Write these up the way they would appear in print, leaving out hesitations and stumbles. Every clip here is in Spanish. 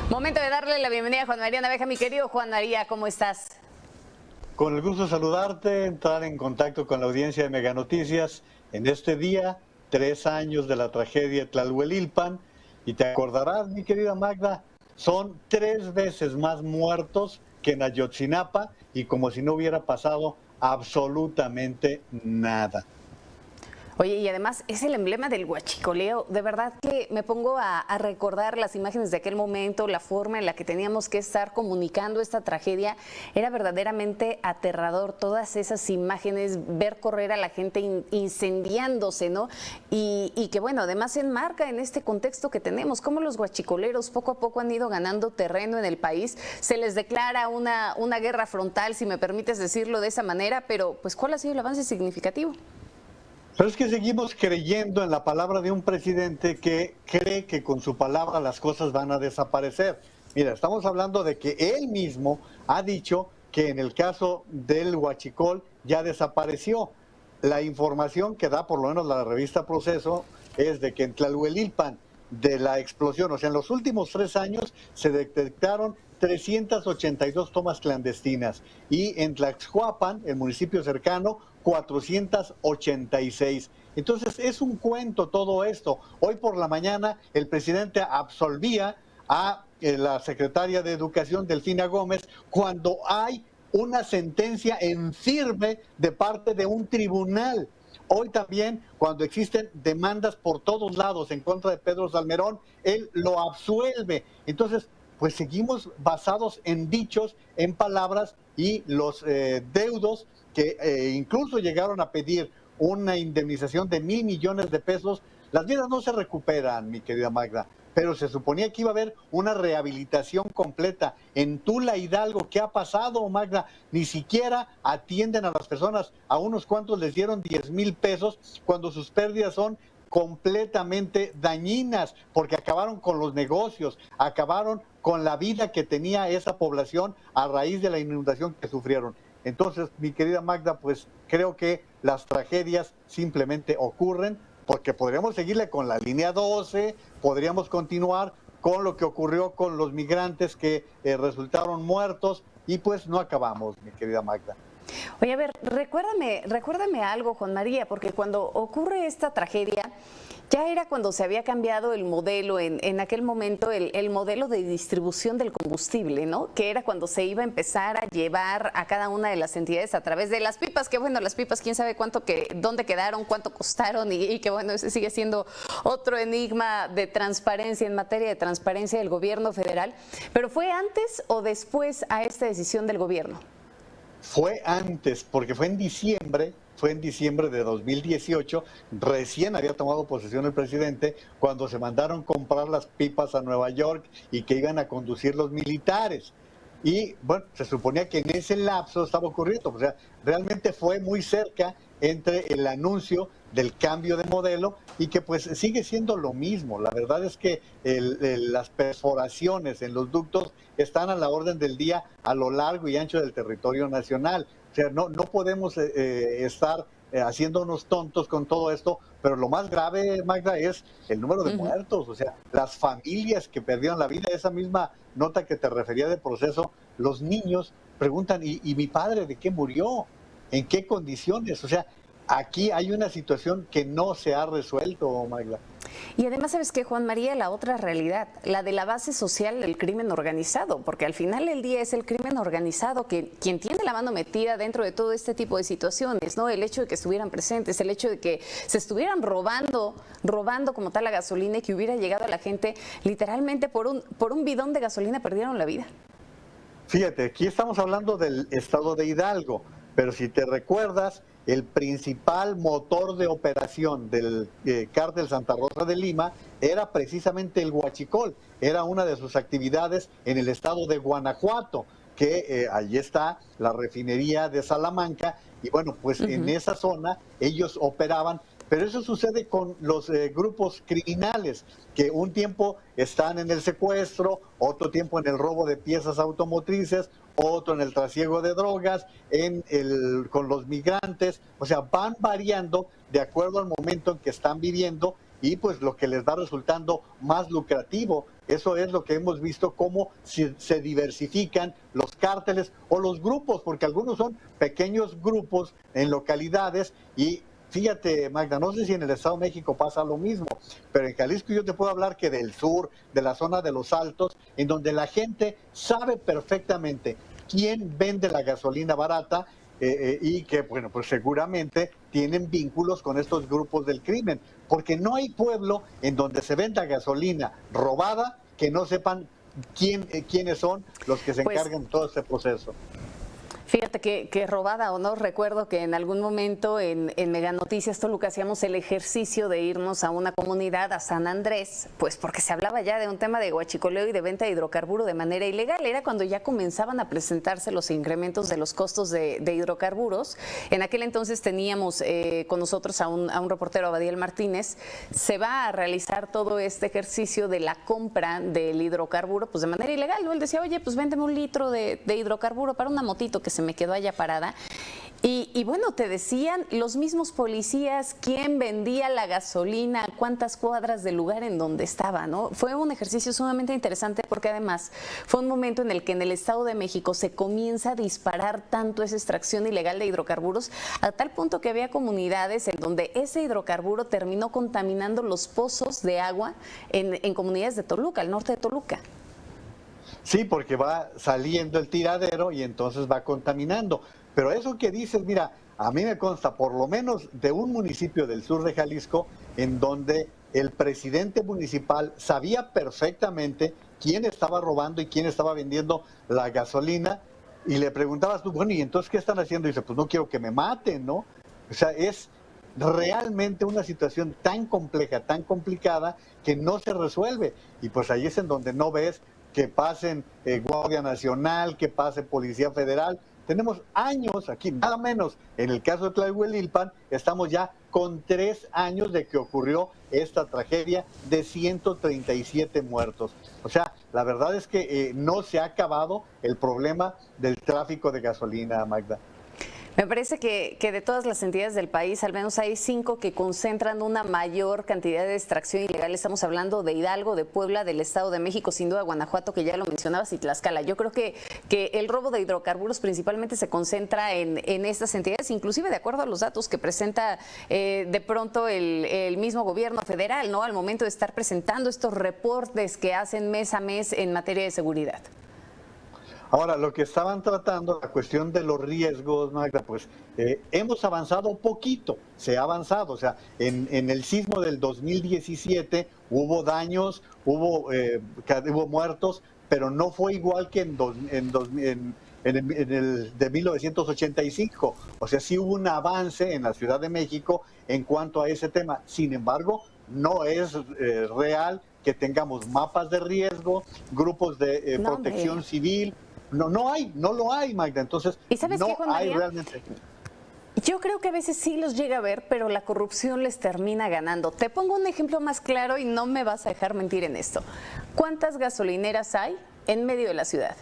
Momento de darle la bienvenida a Juan María Naveja. Mi querido Juan María, ¿cómo estás? Con el gusto de saludarte, entrar en contacto con la audiencia de Mega Noticias en este día, 3 años de la tragedia de Tlahuelilpan, y te acordarás, mi querida Magda, son 3 veces más muertos que en Ayotzinapa y como si no hubiera pasado absolutamente nada. Oye, y además es el emblema del huachicoleo. De verdad que me pongo a recordar las imágenes de aquel momento, la forma en la que teníamos que estar comunicando esta tragedia. Era verdaderamente aterrador todas esas imágenes, ver correr a la gente incendiándose, ¿no? Y que bueno, además se enmarca en este contexto que tenemos, cómo los huachicoleros poco a poco han ido ganando terreno en el país. Se les declara una guerra frontal, si me permites decirlo de esa manera, pero pues ¿cuál ha sido el avance significativo? Pero es que seguimos creyendo en la palabra de un presidente que cree que con su palabra las cosas van a desaparecer. Mira, estamos hablando de que él mismo ha dicho que en el caso del Huachicol ya desapareció. La información que da por lo menos la revista Proceso es de que en Tlahuelilpan, de la explosión, o sea, en los últimos 3 años se detectaron 382 tomas clandestinas y en Tlaxcuapan, el municipio cercano, 486. Entonces es un cuento todo esto. Hoy por la mañana el presidente absolvía a la secretaria de Educación, Delfina Gómez, cuando hay una sentencia en firme de parte de un tribunal. Hoy también, cuando existen demandas por todos lados en contra de Pedro Salmerón, él lo absuelve. Entonces, pues seguimos basados en dichos, en palabras, y los deudos que incluso llegaron a pedir una indemnización de 1,000 millones de pesos. Las vidas no se recuperan, mi querida Magda, pero se suponía que iba a haber una rehabilitación completa. En Tula, Hidalgo, ¿qué ha pasado, Magda? Ni siquiera atienden a las personas. A unos cuantos les dieron 10,000 pesos cuando sus pérdidas son completamente dañinas, porque acabaron con los negocios, acabaron con la vida que tenía esa población a raíz de la inundación que sufrieron. Entonces, mi querida Magda, pues creo que las tragedias simplemente ocurren, porque podríamos seguirle con la línea 12, podríamos continuar con lo que ocurrió con los migrantes que resultaron muertos, y pues no acabamos, mi querida Magda. Oye, a ver, recuérdame algo, Juan María, porque cuando ocurre esta tragedia, ya era cuando se había cambiado el modelo, en aquel momento, el modelo de distribución del combustible, ¿no? Que era cuando se iba a empezar a llevar a cada una de las entidades a través de las pipas, que bueno, las pipas, quién sabe dónde quedaron, cuánto costaron, y que bueno, ese sigue siendo otro enigma de transparencia, en materia de transparencia del gobierno federal. Pero ¿fue antes o después a esta decisión del gobierno? Fue antes, porque fue en diciembre de 2018, recién había tomado posesión el presidente, cuando se mandaron comprar las pipas a Nueva York y que iban a conducir los militares. Y bueno, se suponía que en ese lapso estaba ocurriendo, o sea, realmente fue muy cerca entre el anuncio del cambio de modelo y que pues sigue siendo lo mismo. La verdad es que las perforaciones en los ductos están a la orden del día a lo largo y ancho del territorio nacional. O sea, no podemos estar haciéndonos tontos con todo esto, pero lo más grave, Magda, es el número de muertos, o sea, las familias que perdieron la vida. Esa misma nota que te refería de Proceso, los niños preguntan, ¿y mi padre de qué murió? ¿En qué condiciones? O sea, aquí hay una situación que no se ha resuelto, Magda. Y además, ¿sabes qué, Juan María? La otra realidad, la de la base social del crimen organizado, porque al final del día es el crimen organizado quien tiene la mano metida dentro de todo este tipo de situaciones, ¿no? El hecho de que estuvieran presentes, el hecho de que se estuvieran robando como tal la gasolina y que hubiera llegado a la gente, literalmente por un bidón de gasolina perdieron la vida. Fíjate, aquí estamos hablando del estado de Hidalgo, pero si te recuerdas, el principal motor de operación del cártel Santa Rosa de Lima era precisamente el huachicol, era una de sus actividades en el estado de Guanajuato, que allí está la refinería de Salamanca, y bueno, pues en esa zona ellos operaban. Pero eso sucede con los grupos criminales, que un tiempo están en el secuestro, otro tiempo en el robo de piezas automotrices, otro en el trasiego de drogas, con los migrantes. O sea, van variando de acuerdo al momento en que están viviendo y pues lo que les va resultando más lucrativo. Eso es lo que hemos visto, cómo se diversifican los cárteles o los grupos, porque algunos son pequeños grupos en localidades y fíjate, Magda, no sé si en el Estado de México pasa lo mismo, pero en Jalisco yo te puedo hablar que del sur, de la zona de los Altos, en donde la gente sabe perfectamente quién vende la gasolina barata y que, bueno, pues seguramente tienen vínculos con estos grupos del crimen, porque no hay pueblo en donde se venda gasolina robada que no sepan quiénes son los que se encargan de todo este proceso. Fíjate que robada o no, recuerdo que en algún momento en Mega Noticias Toluca hacíamos el ejercicio de irnos a una comunidad, a San Andrés, pues porque se hablaba ya de un tema de huachicoleo y de venta de hidrocarburo de manera ilegal. Era cuando ya comenzaban a presentarse los incrementos de los costos de hidrocarburos. En aquel entonces teníamos con nosotros a un reportero, Abadiel Martínez. Se va a realizar todo este ejercicio de la compra del hidrocarburo pues de manera ilegal, ¿no? Él decía, oye, pues véndeme un litro de hidrocarburo para una motito que se me quedó allá parada. Y bueno, te decían los mismos policías quién vendía la gasolina, cuántas cuadras del lugar en donde estaba, ¿no? Fue un ejercicio sumamente interesante porque además fue un momento en el que en el Estado de México se comienza a disparar tanto esa extracción ilegal de hidrocarburos a tal punto que había comunidades en donde ese hidrocarburo terminó contaminando los pozos de agua en comunidades de Toluca, al norte de Toluca. Sí, porque va saliendo el tiradero y entonces va contaminando. Pero eso que dices, mira, a mí me consta por lo menos de un municipio del sur de Jalisco en donde el presidente municipal sabía perfectamente quién estaba robando y quién estaba vendiendo la gasolina y le preguntabas tú, bueno, ¿y entonces qué están haciendo? Y dice, pues no quiero que me maten, ¿no? O sea, es realmente una situación tan compleja, tan complicada, que no se resuelve. Y pues ahí es en donde no ves que pasen Guardia Nacional, que pase Policía Federal. Tenemos años aquí, nada menos, en el caso de Tlahuelilpan, estamos ya con 3 años de que ocurrió esta tragedia de 137 muertos. O sea, la verdad es que no se ha acabado el problema del tráfico de gasolina, Magda. Me parece que de todas las entidades del país, al menos hay 5 que concentran una mayor cantidad de extracción ilegal. Estamos hablando de Hidalgo, de Puebla, del Estado de México, sin duda Guanajuato, que ya lo mencionabas, y Tlaxcala. Yo creo que el robo de hidrocarburos principalmente se concentra en estas entidades, inclusive de acuerdo a los datos que presenta de pronto el mismo gobierno federal, ¿no? Al momento de estar presentando estos reportes que hacen mes a mes en materia de seguridad. Ahora, lo que estaban tratando, la cuestión de los riesgos, Magda, pues hemos avanzado poquito, se ha avanzado, o sea, en el sismo del 2017 hubo daños, hubo muertos, pero no fue igual que en el de 1985, o sea, sí hubo un avance en la Ciudad de México en cuanto a ese tema, sin embargo, no es real que tengamos mapas de riesgo, grupos de protección civil. No lo hay, Magda. Entonces, ¿y sabes no qué, Juan hay María? realmente. Yo creo que a veces sí los llega a ver, pero la corrupción les termina ganando. Te pongo un ejemplo más claro y no me vas a dejar mentir en esto. ¿Cuántas gasolineras hay en medio de la ciudad?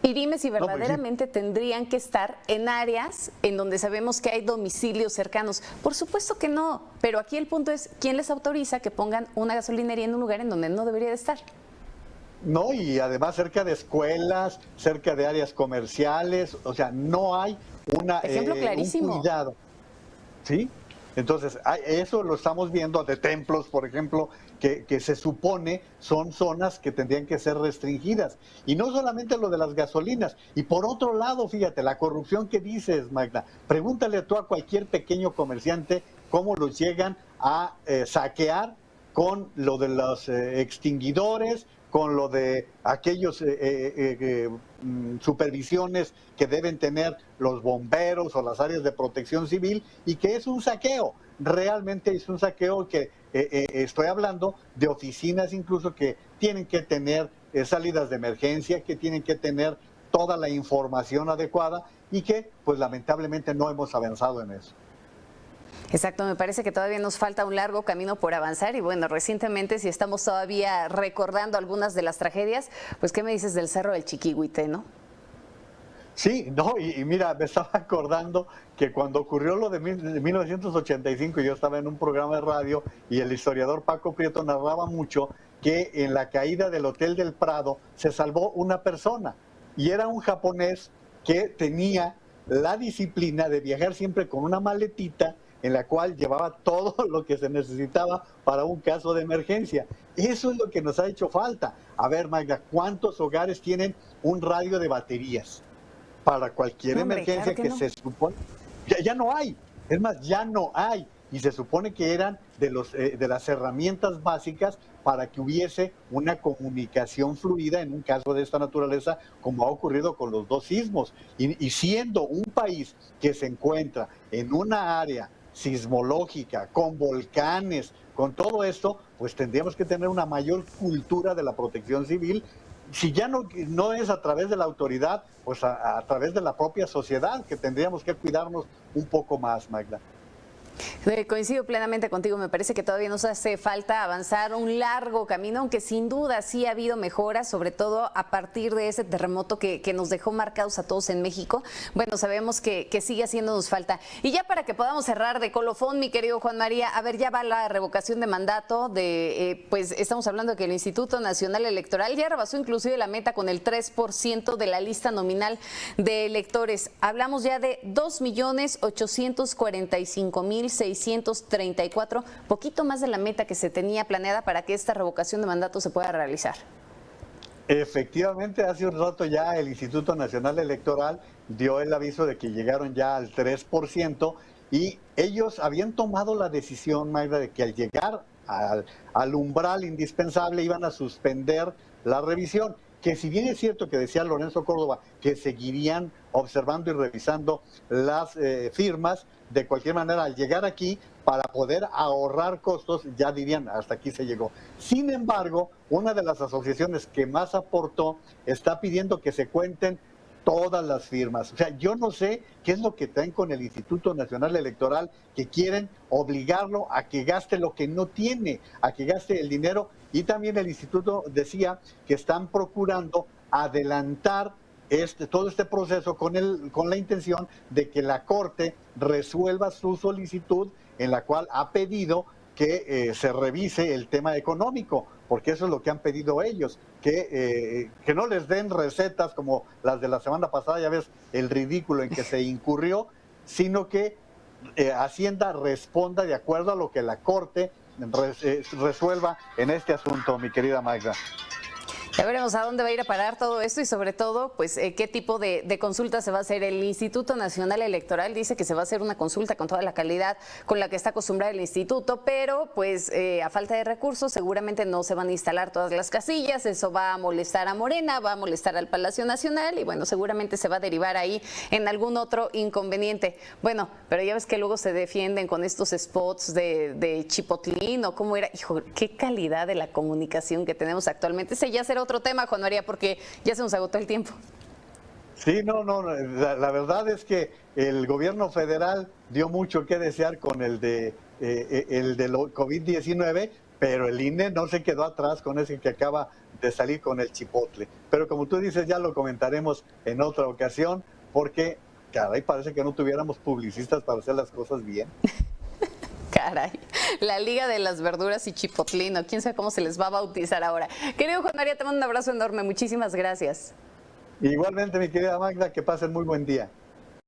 Y dime si verdaderamente tendrían que estar en áreas en donde sabemos que hay domicilios cercanos. Por supuesto que no, pero aquí el punto es, ¿quién les autoriza que pongan una gasolinería en un lugar en donde no debería de estar? No, y además cerca de escuelas, cerca de áreas comerciales, o sea, no hay Ejemplo clarísimo. un cuidado. ¿Sí? Entonces, eso lo estamos viendo de templos, por ejemplo, que se supone son zonas que tendrían que ser restringidas. Y no solamente lo de las gasolinas. Y por otro lado, fíjate, la corrupción que dices, Magda, pregúntale tú a cualquier pequeño comerciante cómo los llegan a saquear con lo de los extinguidores, con lo de aquellos supervisiones que deben tener los bomberos o las áreas de protección civil, y que es un saqueo, realmente es un saqueo que estoy hablando de oficinas incluso que tienen que tener salidas de emergencia, que tienen que tener toda la información adecuada y que pues lamentablemente no hemos avanzado en eso. Exacto, me parece que todavía nos falta un largo camino por avanzar y bueno, recientemente si estamos todavía recordando algunas de las tragedias, pues ¿qué me dices del Cerro del Chiquihuite, no? Sí, no, y mira, me estaba acordando que cuando ocurrió lo de 1985, yo estaba en un programa de radio y el historiador Paco Prieto narraba mucho que en la caída del Hotel del Prado se salvó una persona y era un japonés que tenía la disciplina de viajar siempre con una maletita en la cual llevaba todo lo que se necesitaba para un caso de emergencia. Eso es lo que nos ha hecho falta. A ver, Magda, ¿cuántos hogares tienen un radio de baterías para cualquier No, hombre, emergencia claro que que no. se supone? Ya no hay. Es más, ya no hay. Y se supone que eran de las herramientas básicas para que hubiese una comunicación fluida en un caso de esta naturaleza, como ha ocurrido con los dos sismos. Y siendo un país que se encuentra en una área sismológica, con volcanes, con todo esto, pues tendríamos que tener una mayor cultura de la protección civil. Si ya no es a través de la autoridad, pues a través de la propia sociedad, que tendríamos que cuidarnos un poco más, Magda. Coincido plenamente contigo, me parece que todavía nos hace falta avanzar un largo camino, aunque sin duda sí ha habido mejoras, sobre todo a partir de ese terremoto que nos dejó marcados a todos en México. Bueno, sabemos que sigue haciéndonos falta. Y ya para que podamos cerrar de colofón, mi querido Juan María, a ver, ya va la revocación de mandato, pues estamos hablando de que el Instituto Nacional Electoral ya rebasó inclusive la meta con el 3% de la lista nominal de electores. Hablamos ya de 2.845.634, poquito más de la meta que se tenía planeada para que esta revocación de mandato se pueda realizar. Efectivamente, hace un rato ya el Instituto Nacional Electoral dio el aviso de que llegaron ya al 3% y ellos habían tomado la decisión, Mayra, de que al llegar al umbral indispensable iban a suspender la revisión, que si bien es cierto que decía Lorenzo Córdoba que seguirían observando y revisando las firmas, de cualquier manera al llegar aquí, para poder ahorrar costos, ya dirían, hasta aquí se llegó. Sin embargo, una de las asociaciones que más aportó está pidiendo que se cuenten todas las firmas. O sea, yo no sé qué es lo que traen con el Instituto Nacional Electoral, que quieren obligarlo a que gaste lo que no tiene, a que gaste el dinero. Y también el instituto decía que están procurando adelantar todo este proceso con la intención de que la Corte resuelva su solicitud en la cual ha pedido que se revise el tema económico, porque eso es lo que han pedido ellos, que no les den recetas como las de la semana pasada, ya ves el ridículo en que se incurrió, sino que Hacienda responda de acuerdo a lo que la Corte resuelva en este asunto, mi querida Magda. Ya veremos a dónde va a ir a parar todo esto y sobre todo, pues, qué tipo de consulta se va a hacer. El Instituto Nacional Electoral dice que se va a hacer una consulta con toda la calidad con la que está acostumbrado el instituto, pero pues a falta de recursos seguramente no se van a instalar todas las casillas, eso va a molestar a Morena, va a molestar al Palacio Nacional y bueno, seguramente se va a derivar ahí en algún otro inconveniente. Bueno, pero ya ves que luego se defienden con estos spots de Chipotlín o cómo era. Hijo, qué calidad de la comunicación que tenemos actualmente. Ese ya será otro tema, Juan María, porque ya se nos agotó el tiempo. Sí, no, la verdad es que el gobierno federal dio mucho que desear con el de COVID-19, pero el INE no se quedó atrás con ese que acaba de salir con el chipotle. Pero como tú dices, ya lo comentaremos en otra ocasión, porque, caray, parece que no tuviéramos publicistas para hacer las cosas bien. Caray, la Liga de las Verduras y Chipotlino, quién sabe cómo se les va a bautizar ahora. Querido Juan María, te mando un abrazo enorme, muchísimas gracias. Igualmente, mi querida Magda, que pasen muy buen día.